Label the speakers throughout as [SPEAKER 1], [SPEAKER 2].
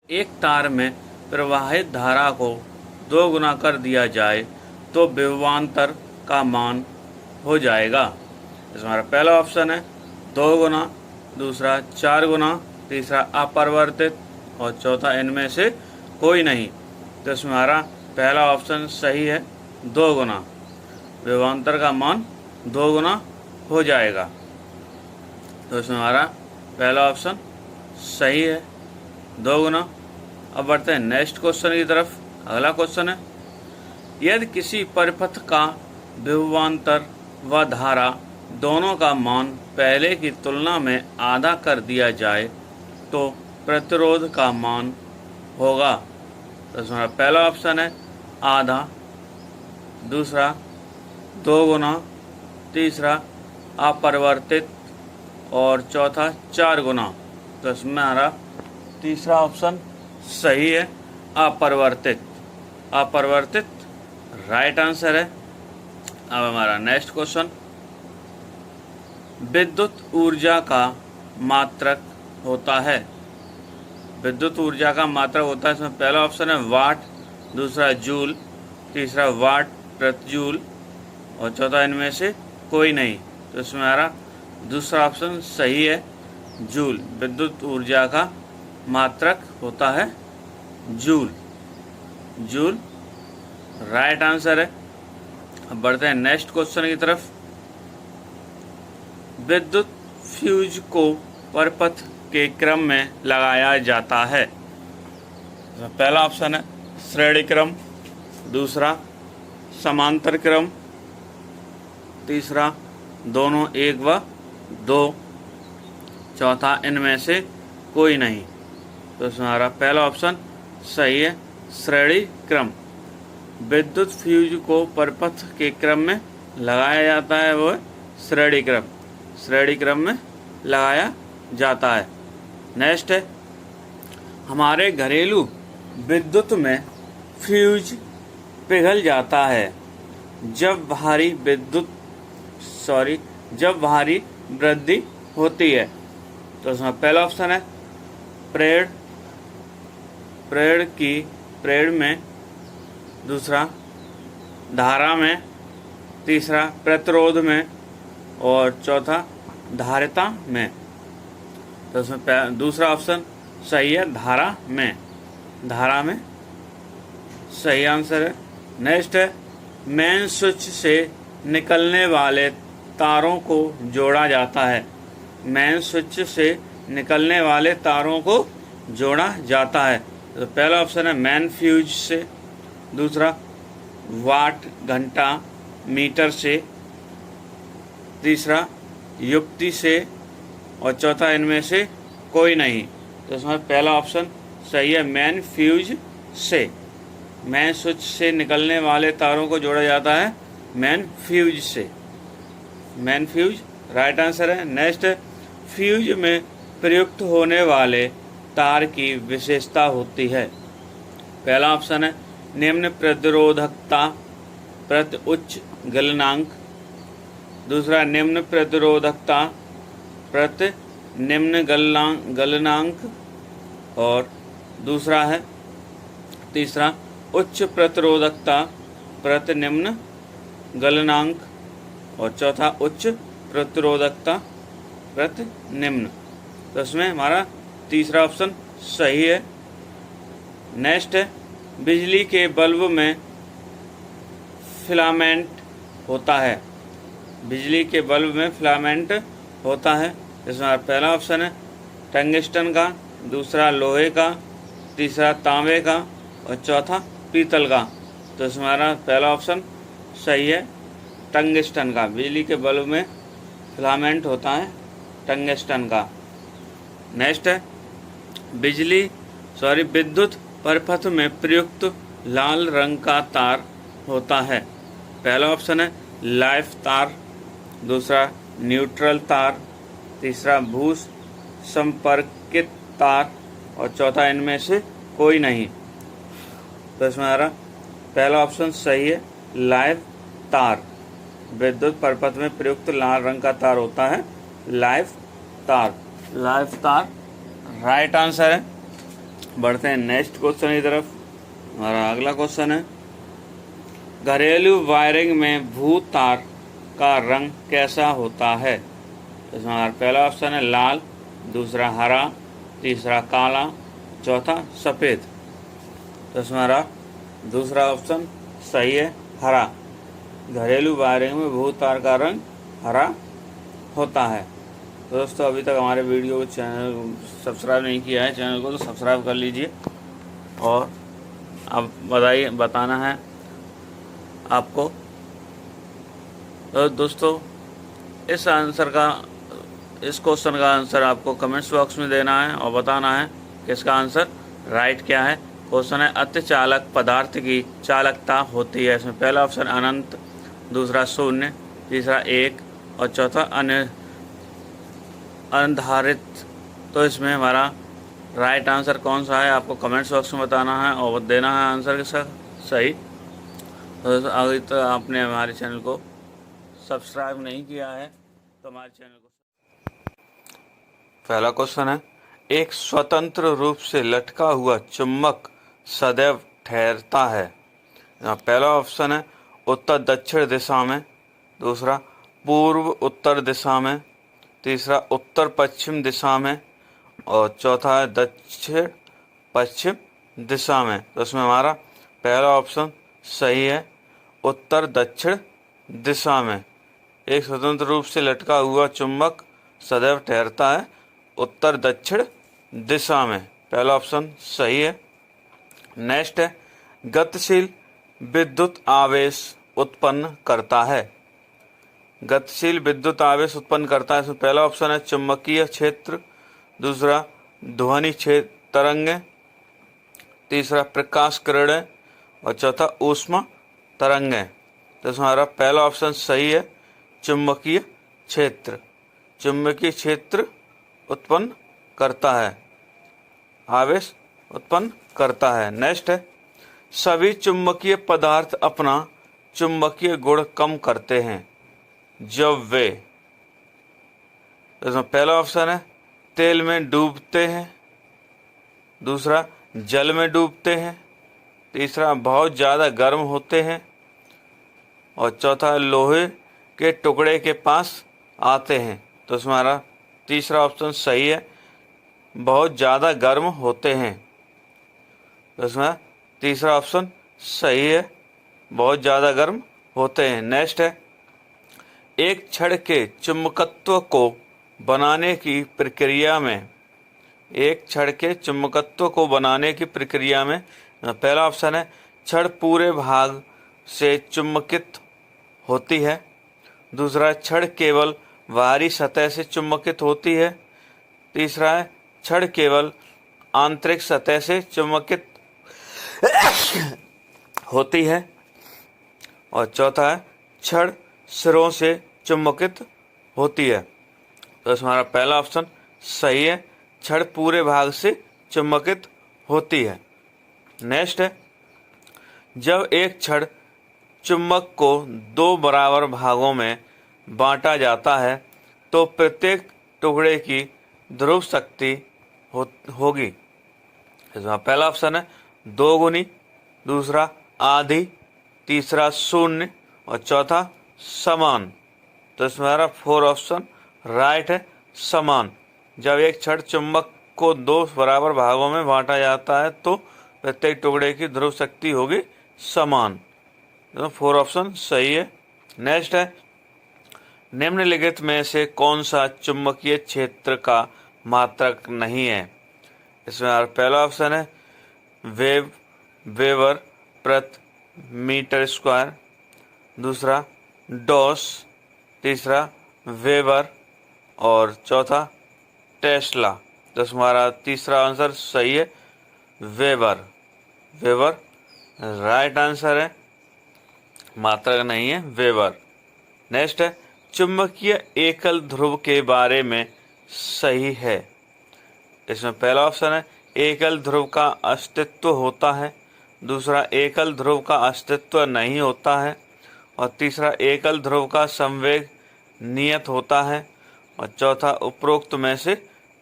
[SPEAKER 1] एक तार में प्रवाहित धारा को 2 गुना कर दिया जाए तो विभवांतर का मान हो जाएगा। इसमें हमारा पहला ऑप्शन है 2 गुना, दूसरा 4 गुना, तीसरा अपरिवर्तित और चौथा इनमें से कोई नहीं। तो इसमें हमारा पहला ऑप्शन सही है 2 गुना। विभवांतर का मान 2 गुना हो जाएगा। तो इसमें हमारा पहला ऑप्शन सही है 2 गुना। अब बढ़ते हैं नेक्स्ट क्वेश्चन की तरफ। अगला क्वेश्चन है, यदि किसी परिपथ का विभवांतर व धारा दोनों का मान पहले की तुलना में आधा कर दिया जाए तो प्रतिरोध का मान होगा। तो इसमें पहला ऑप्शन है आधा, दूसरा 2 गुना, तीसरा अपरिवर्तित और चौथा 4 गुना। तो इसमें हमारा तीसरा ऑप्शन सही है अपरिवर्तित। अपरिवर्तित राइट आंसर है। अब हमारा नेक्स्ट क्वेश्चन, विद्युत ऊर्जा का मात्रक होता है। विद्युत ऊर्जा का मात्रक होता है, इसमें पहला ऑप्शन है वाट, दूसरा जूल, तीसरा वाट प्रति जूल और चौथा इनमें से कोई नहीं। तो इसमें हमारा दूसरा ऑप्शन सही है जूल। विद्युत ऊर्जा का मात्रक होता है जूल। जूल राइट आंसर है। अब बढ़ते हैं नेक्स्ट क्वेश्चन की तरफ। विद्युत फ्यूज को परिपथ के क्रम में लगाया जाता है। पहला ऑप्शन है श्रेणी क्रम, दूसरा समांतर क्रम, तीसरा दोनों 1 व 2, चौथा इनमें से कोई नहीं। तो इसमें हमारा पहला ऑप्शन सही है श्रेणी क्रम। विद्युत फ्यूज को परिपथ के क्रम में लगाया जाता है, वो श्रेणी क्रम। श्रेणी क्रम में लगाया जाता है। नेक्स्ट है, हमारे घरेलू विद्युत में फ्यूज पिघल जाता है जब भारी वृद्धि होती है। तो इसमें पहला ऑप्शन है प्रेरण में, दूसरा धारा में, तीसरा प्रतिरोध में और चौथा धारिता में। तो इसमें दूसरा ऑप्शन सही है धारा में। धारा में सही आंसर है। नेक्स्ट है, मेन स्विच से निकलने वाले तारों को जोड़ा जाता है। मेन स्विच से निकलने वाले तारों को जोड़ा जाता है। तो पहला ऑप्शन है मेन फ्यूज से, दूसरा वाट घंटा मीटर से, तीसरा युक्ति से और चौथा इनमें से कोई नहीं। तो इसमें पहला ऑप्शन सही है मेन फ्यूज से। मेन स्विच से निकलने वाले तारों को जोड़ा जाता है मेन फ्यूज से। मेन फ्यूज राइट आंसर है। नेक्स्ट, फ्यूज में प्रयुक्त होने वाले तार की विशेषता होती है। पहला ऑप्शन है निम्न प्रतिरोधकता प्रति उच्च गलनांक, दूसरा निम्न प्रतिरोधकता प्रति निम्न गलनांक और दूसरा है तीसरा उच्च प्रतिरोधकता प्रति निम्न गलनांक और चौथा उच्च प्रतिरोधकता प्रति निम्न। तो इसमें हमारा तीसरा ऑप्शन सही है। नेक्स्ट है, बिजली के बल्ब में फिलामेंट होता है। बिजली के बल्ब में फिलामेंट होता है। इसमें पहला ऑप्शन है टंगस्टन का, दूसरा लोहे का, तीसरा तांबे का और चौथा पीतल का। तो इसमें हमारा पहला ऑप्शन सही है टंगस्टन का। बिजली के बल्ब में फिलामेंट होता है टंगस्टन का। नेक्स्ट है, विद्युत परिपथ में प्रयुक्त लाल रंग का तार होता है। पहला ऑप्शन है लाइफ तार, दूसरा न्यूट्रल तार, तीसरा भूस संपर्कित तार और चौथा इनमें से कोई नहीं। तो इसमें हमारा पहला ऑप्शन सही है लाइव तार। विद्युत परिपथ में प्रयुक्त लाल रंग का तार होता है लाइव तार। लाइव तार राइट आंसर है। बढ़ते हैं नेक्स्ट क्वेश्चन की तरफ। हमारा अगला क्वेश्चन है, घरेलू वायरिंग में भू तार का रंग कैसा होता है? इसमें हमारा पहला ऑप्शन है लाल, दूसरा हरा, तीसरा काला, चौथा सफ़ेद। तो इसमें हमारा दूसरा ऑप्शन सही है, हरा। घरेलू वायरिंग में भू तार का रंग हरा होता है। तो दोस्तों, अभी तक हमारे वीडियो चैनल सब्सक्राइब नहीं किया है चैनल को, तो सब्सक्राइब कर लीजिए। और अब बताना है आपको। तो दोस्तों, इस क्वेश्चन का आंसर आपको कमेंट्स बॉक्स में देना है और बताना है कि इसका आंसर राइट क्या है। क्वेश्चन है, अतिचालक पदार्थ की चालकता होती है। इसमें पहला ऑप्शन अनंत, दूसरा शून्य, तीसरा 1 और चौथा अनधारित। तो इसमें हमारा राइट आंसर कौन सा है आपको कमेंट्स बॉक्स में बताना है और देना है आंसर के साथ सही। तो अभी तो आपने हमारे चैनल को सब्सक्राइब नहीं किया है तो हमारे चैनल को। पहला क्वेश्चन है, एक स्वतंत्र रूप से लटका हुआ चुंबक सदैव ठहरता है। पहला ऑप्शन है उत्तर दक्षिण दिशा में, दूसरा पूर्व उत्तर दिशा में, तीसरा उत्तर पश्चिम दिशा में और चौथा है दक्षिण पश्चिम दिशा में। तो इसमें हमारा पहला ऑप्शन सही है, उत्तर दक्षिण दिशा में। एक स्वतंत्र रूप से लटका हुआ चुंबक सदैव ठहरता है उत्तर दक्षिण दिशा में। पहला ऑप्शन सही है। नेक्स्ट है, गतिशील विद्युत आवेश उत्पन्न करता है। गतिशील विद्युत आवेश उत्पन्न करता है। इसमें पहला ऑप्शन है चुंबकीय क्षेत्र, दूसरा ध्वनि तरंगें, तीसरा प्रकाश किरणें और चौथा ऊष्मा तरंगें। तो इसमें हमारा पहला ऑप्शन सही है, चुंबकीय क्षेत्र। चुंबकीय क्षेत्र उत्पन्न करता है, आवेश उत्पन्न करता है। नेक्स्ट है, सभी चुंबकीय पदार्थ अपना चुंबकीय गुण कम करते हैं जब वे। इसमें पहला ऑप्शन है तेल में डूबते हैं, दूसरा जल में डूबते हैं, तीसरा बहुत ज़्यादा गर्म होते हैं और चौथा लोहे के टुकड़े के पास आते हैं। तो इसमें हमारा तीसरा ऑप्शन सही है, बहुत ज़्यादा गर्म होते हैं। तो इसमें तीसरा ऑप्शन सही है, बहुत ज़्यादा गर्म होते हैं। नेक्स्ट है, एक छड़ के चुंबकत्व को बनाने की प्रक्रिया में, एक छड़ के चुंबकत्व को बनाने की प्रक्रिया में पहला ऑप्शन है छड़ पूरे भाग से चुंबकित होती है, दूसरा छड़ केवल बाहरी सतह से चुंबकित होती है, तीसरा है छड़ केवल आंतरिक सतह से चुंबकित होती है और चौथा है छड़ सिरों से चुंबकित होती है। तो इसमें हमारा पहला ऑप्शन सही है, छड़ पूरे भाग से चुंबकित होती है। नेक्स्ट है, जब एक छड़ चुंबक को 2 बराबर भागों में बांटा जाता है तो प्रत्येक टुकड़े की ध्रुव शक्ति होगी। इसमें पहला ऑप्शन है 2 गुनी, दूसरा आधी, तीसरा 0 और चौथा समान। तो इसमें हमारा 4 ऑप्शन राइट है, समान। जब एक छड़ चुंबक को 2 बराबर भागों में बांटा जाता है तो प्रत्येक टुकड़े की ध्रुव शक्ति होगी समान। तो 4 ऑप्शन सही है। नेक्स्ट है, निम्नलिखित में से कौन सा चुंबकीय क्षेत्र का मात्रक नहीं है। इसमें पहला ऑप्शन है वेबर प्रति मीटर स्क्वायर, दूसरा डॉस, तीसरा वेबर और चौथा टेस्ला। तो हमारा तीसरा आंसर सही है, वेबर। वेबर राइट आंसर है, मात्रक नहीं है, वेबर। नेक्स्ट है, चुंबकीय एकल ध्रुव के बारे में सही है। इसमें पहला ऑप्शन है एकल ध्रुव का अस्तित्व होता है, दूसरा एकल ध्रुव का अस्तित्व नहीं होता है और तीसरा एकल ध्रुव का संवेग नियत होता है और चौथा उपरोक्त में से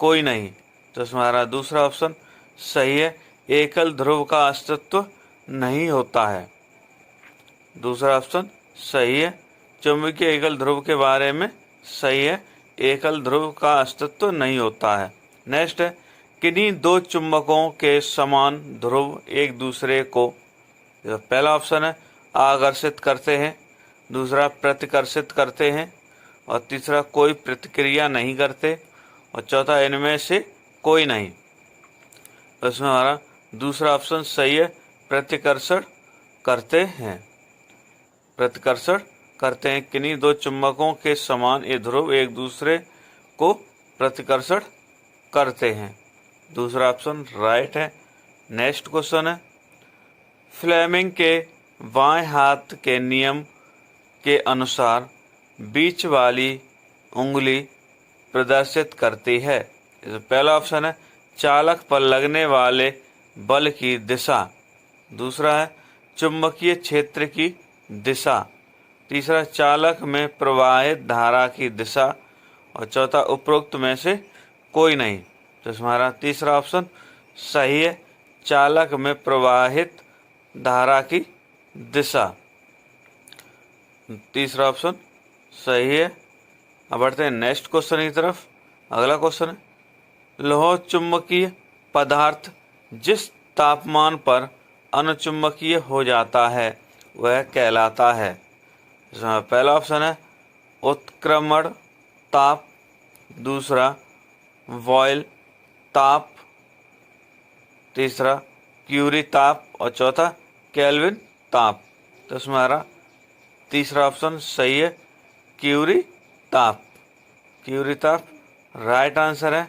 [SPEAKER 1] कोई नहीं। तो हमारा दूसरा ऑप्शन सही है, एकल ध्रुव का अस्तित्व नहीं होता है। दूसरा ऑप्शन सही है, चुंबकीय एकल ध्रुव के बारे में सही है, एकल ध्रुव का अस्तित्व नहीं होता है। नेक्स्ट है, किन्हीं दो चुंबकों के समान ध्रुव एक दूसरे को, पहला ऑप्शन है आकर्षित करते हैं, दूसरा प्रतिकर्षित करते हैं, और तीसरा कोई प्रतिक्रिया नहीं करते, और चौथा इनमें से कोई नहीं। तो इसमें हमारा दूसरा ऑप्शन सही है, प्रतिकर्षण करते हैं। प्रतिकर्षण करते हैं, किन्हीं दो चुंबकों के समान ये ध्रुव एक दूसरे को प्रतिकर्षण करते हैं। दूसरा ऑप्शन राइट है। नेक्स्ट क्वेश्चन है, फ्लेमिंग के बाएं हाथ के नियम के अनुसार बीच वाली उंगली प्रदर्शित करती है। पहला ऑप्शन है चालक पर लगने वाले बल की दिशा, दूसरा है चुंबकीय क्षेत्र की दिशा, तीसरा चालक में प्रवाहित धारा की दिशा, और चौथा उपरोक्त में से कोई नहीं। तो हमारा तीसरा ऑप्शन सही है, चालक में प्रवाहित धारा की दिशा। तीसरा ऑप्शन सही है। अब बढ़ते हैं नेक्स्ट क्वेश्चन की तरफ। अगला क्वेश्चन है, लौह चुंबकीय पदार्थ जिस तापमान पर अनुचुंबकीय हो जाता है वह कहलाता है। इसमें पहला ऑप्शन है उत्क्रमण ताप, दूसरा बॉयल ताप, तीसरा क्यूरी ताप, और चौथा केल्विन ताप। तो इसमें हमारा तीसरा ऑप्शन सही है, क्यूरी ताप। क्यूरी ताप राइट आंसर है।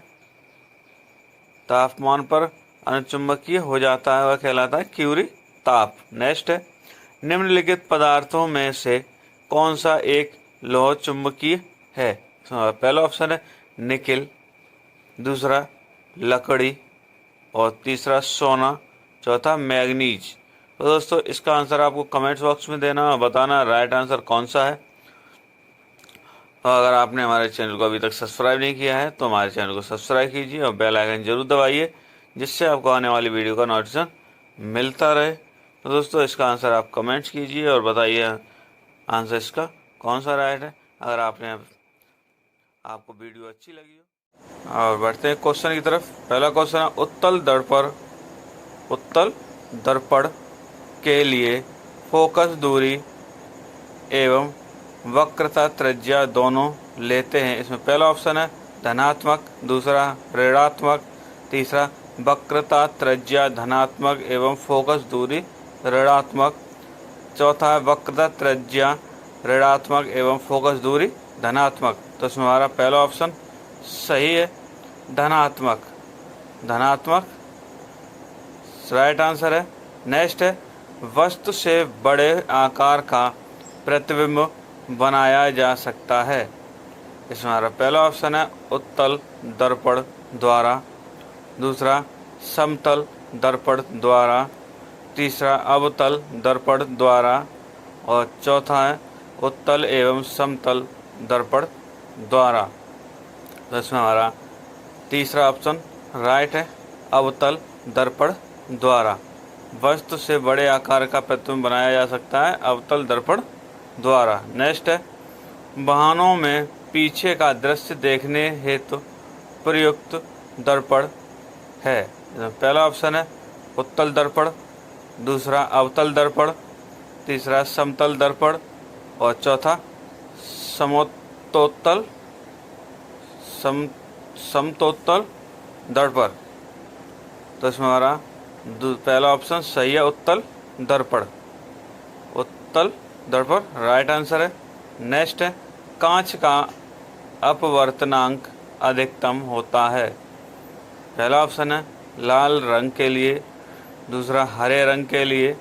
[SPEAKER 1] तापमान पर अनुचुंबकीय हो जाता है वह कहलाता है क्यूरी ताप। नेक्स्ट है, निम्नलिखित पदार्थों में से कौन सा एक लौह चुंबकीय है। पहला ऑप्शन है निकिल, दूसरा लकड़ी, और तीसरा सोना, चौथा मैग्नीज। तो दोस्तों इसका आंसर आपको कमेंट्स बॉक्स में देना और बताना राइट आंसर कौन सा है। और अगर आपने हमारे चैनल को अभी तक सब्सक्राइब नहीं किया है तो हमारे चैनल को सब्सक्राइब कीजिए और बेल आइकन जरूर दबाइए, जिससे आपको आने वाली वीडियो का नोटिफिकेशन मिलता रहे। तो दोस्तों इसका आंसर आप कमेंट्स कीजिए और बताइए आंसर इसका कौन सा राइट है, अगर आपको वीडियो अच्छी लगी हो। और बढ़ते हैं क्वेश्चन की तरफ। पहला क्वेश्चन है, उत्तल दर्पण के लिए फोकस दूरी एवं वक्रता त्रिज्या दोनों लेते हैं। इसमें पहला ऑप्शन है धनात्मक, दूसरा ऋणात्मक, तीसरा वक्रता त्रिज्या धनात्मक एवं फोकस दूरी ऋणात्मक, चौथा है वक्रता त्रिज्या ऋणात्मक एवं फोकस दूरी धनात्मक। तो इसमें हमारा पहला ऑप्शन सही है, धनात्मक। धनात्मक राइट आंसर है। नेक्स्ट है, वस्तु से बड़े आकार का प्रतिबिंब बनाया जा सकता है। इसमें हमारा पहला ऑप्शन है उत्तल दर्पण द्वारा, दूसरा समतल दर्पण द्वारा, तीसरा अवतल दर्पण द्वारा, और चौथा है उत्तल एवं समतल दर्पण द्वारा। तो इसमें हमारा तीसरा ऑप्शन राइट है, अवतल दर्पण द्वारा। वस्तु से बड़े आकार का प्रतिबिंब बनाया जा सकता है अवतल दर्पण द्वारा। नेक्स्ट है, वाहनों में पीछे का दृश्य देखने हेतु प्रयुक्त दर्पण है। पहला ऑप्शन है उत्तल दर्पण, दूसरा अवतल दर्पण, तीसरा समतल दर्पण, और चौथा समतोत्तल दर्पण। तो इसमें हमारा पहला ऑप्शन सही है, उत्तल दर्पण। उत्तल दर्पण राइट आंसर है। नेक्स्ट है, कांच का अपवर्तनांक अधिकतम होता है। पहला ऑप्शन है लाल रंग के लिए, दूसरा हरे रंग के लिए,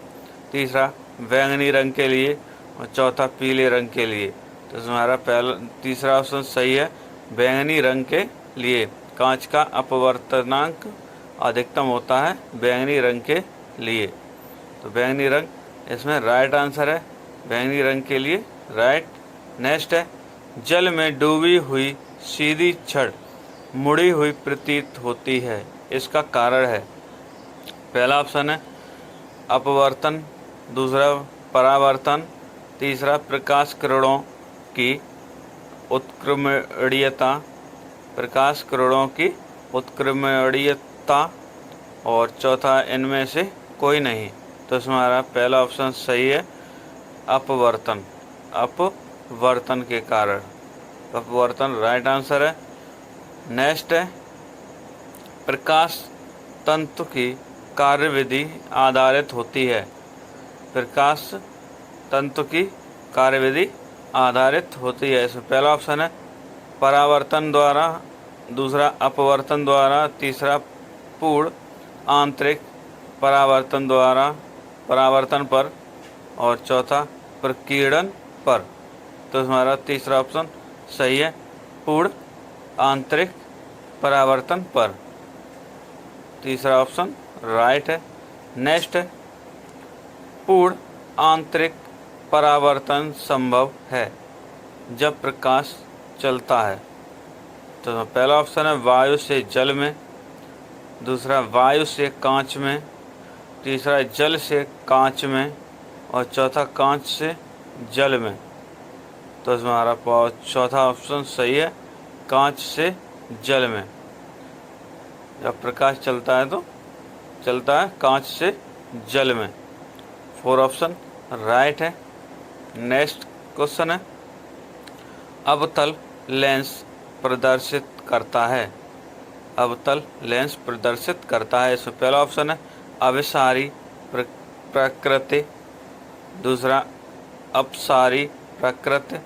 [SPEAKER 1] तीसरा बैंगनी रंग के लिए, और चौथा पीले रंग के लिए। तो हमारा तीसरा ऑप्शन सही है, बैंगनी रंग के लिए। कांच का अपवर्तनांक अधिकतम होता है बैंगनी रंग के लिए। तो बैंगनी रंग इसमें राइट आंसर है, बैंगनी रंग के लिए राइट। नेक्स्ट है, जल में डूबी हुई सीधी छड़ मुड़ी हुई प्रतीत होती है, इसका कारण है। पहला ऑप्शन है अपवर्तन, दूसरा परावर्तन, तीसरा प्रकाश किरणों की उत्क्रमणीयता, प्रकाश किरणों की उत्क्रमणीयता, और चौथा इनमें से कोई नहीं। तो इसमें हमारा पहला ऑप्शन सही है, अपवर्तन, अपवर्तन के कारण, अपवर्तन राइट आंसर है। नेक्स्ट है प्रकाश तंतु की कार्यविधि आधारित होती है, प्रकाश तंतु की कार्यविधि आधारित होती है। इसमें पहला ऑप्शन है परावर्तन द्वारा, दूसरा अपवर्तन द्वारा, तीसरा पूर्ण आंतरिक परावर्तन द्वारा, परावर्तन पर, और चौथा प्रकीर्णन पर। तो हमारा तीसरा ऑप्शन सही है, पूर्ण आंतरिक परावर्तन पर, तीसरा ऑप्शन राइट है। नेक्स्ट है पूर्ण आंतरिक परावर्तन संभव है जब प्रकाश चलता है। तो पहला ऑप्शन है वायु से जल में, दूसरा वायु से कांच में, तीसरा जल से कांच में, और चौथा कांच से जल में। तो हमारा चौथा ऑप्शन सही है, कांच से जल में। जब प्रकाश चलता है तो चलता है कांच से जल में। 4 ऑप्शन राइट है। नेक्स्ट क्वेश्चन है अवतल लेंस प्रदर्शित करता है, अवतल लेंस प्रदर्शित करता है। इसमें पहला ऑप्शन है अभिसारी प्रकृति, दूसरा अपसारी प्रकृति,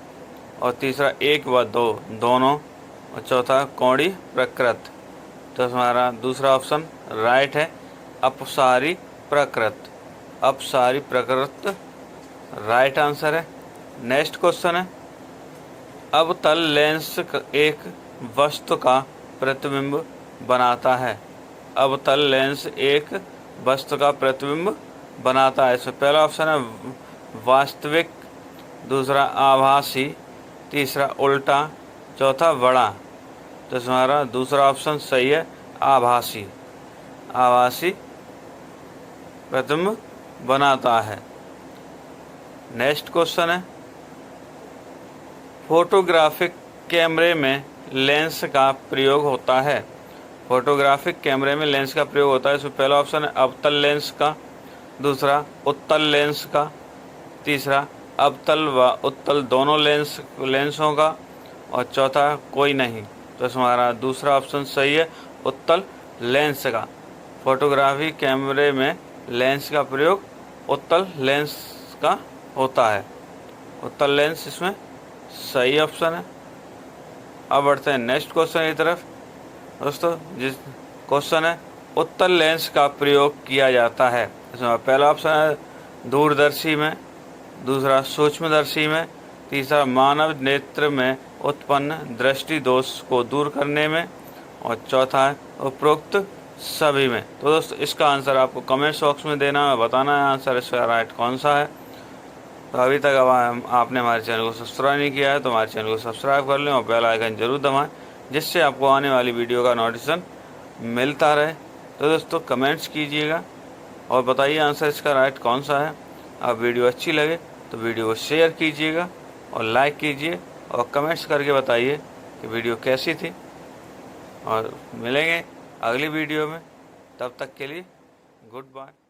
[SPEAKER 1] और तीसरा 1 व 2 दोनों, और चौथा कोणीय प्रकृति। तो हमारा दूसरा ऑप्शन राइट है, अपसारी प्रकृति, अपसारी प्रकृति राइट आंसर है। नेक्स्ट क्वेश्चन है अवतल लेंस एक वस्तु का प्रतिबिंब बनाता है, अवतल लेंस एक वस्तु का प्रतिबिंब बनाता है। इसमें पहला ऑप्शन है वास्तविक, दूसरा आभासी, तीसरा उल्टा, चौथा बड़ा। तो हमारा दूसरा ऑप्शन सही है, आभासी, आभासी प्रतिबिंब बनाता है। नेक्स्ट क्वेश्चन है फोटोग्राफिक कैमरे में लेंस का प्रयोग होता है, फोटोग्राफिक कैमरे में लेंस का प्रयोग होता है। इसमें पहला ऑप्शन है अवतल लेंस का, दूसरा उत्तल लेंस का, तीसरा अवतल व उत्तल दोनों लेंसों का, और चौथा कोई नहीं। तो हमारा दूसरा ऑप्शन सही है, उत्तल लेंस का। फोटोग्राफी कैमरे में लेंस का प्रयोग उत्तल लेंस का होता है, उत्तल लेंस इसमें सही ऑप्शन है। अब बढ़ते हैं नेक्स्ट क्वेश्चन की तरफ दोस्तों, जिस क्वेश्चन है उत्तल लेंस का प्रयोग किया जाता है। इसमें पहला ऑप्शन है दूरदर्शी में, दूसरा सूक्ष्मदर्शी में, तीसरा मानव नेत्र में उत्पन्न दृष्टि दोष को दूर करने में, और चौथा है उपरोक्त सभी में। तो दोस्तों इसका आंसर आपको कमेंट बॉक्स में देना है, बताना है आंसर इसका राइट कौन सा है। तो अभी तक आपने हमारे चैनल को सब्सक्राइब नहीं किया है तो हमारे चैनल को सब्सक्राइब कर लें और बेल आइकन जरूर दबाएं, जिससे आपको आने वाली वीडियो का नोटिफिकेशन मिलता रहे। तो दोस्तों कमेंट्स कीजिएगा और बताइए आंसर इसका राइट कौन सा है। अब वीडियो अच्छी लगे तो वीडियो को शेयर कीजिएगा और लाइक कीजिए और कमेंट्स करके बताइए कि वीडियो कैसी थी। और मिलेंगे अगली वीडियो में, तब तक के लिए गुड बाय।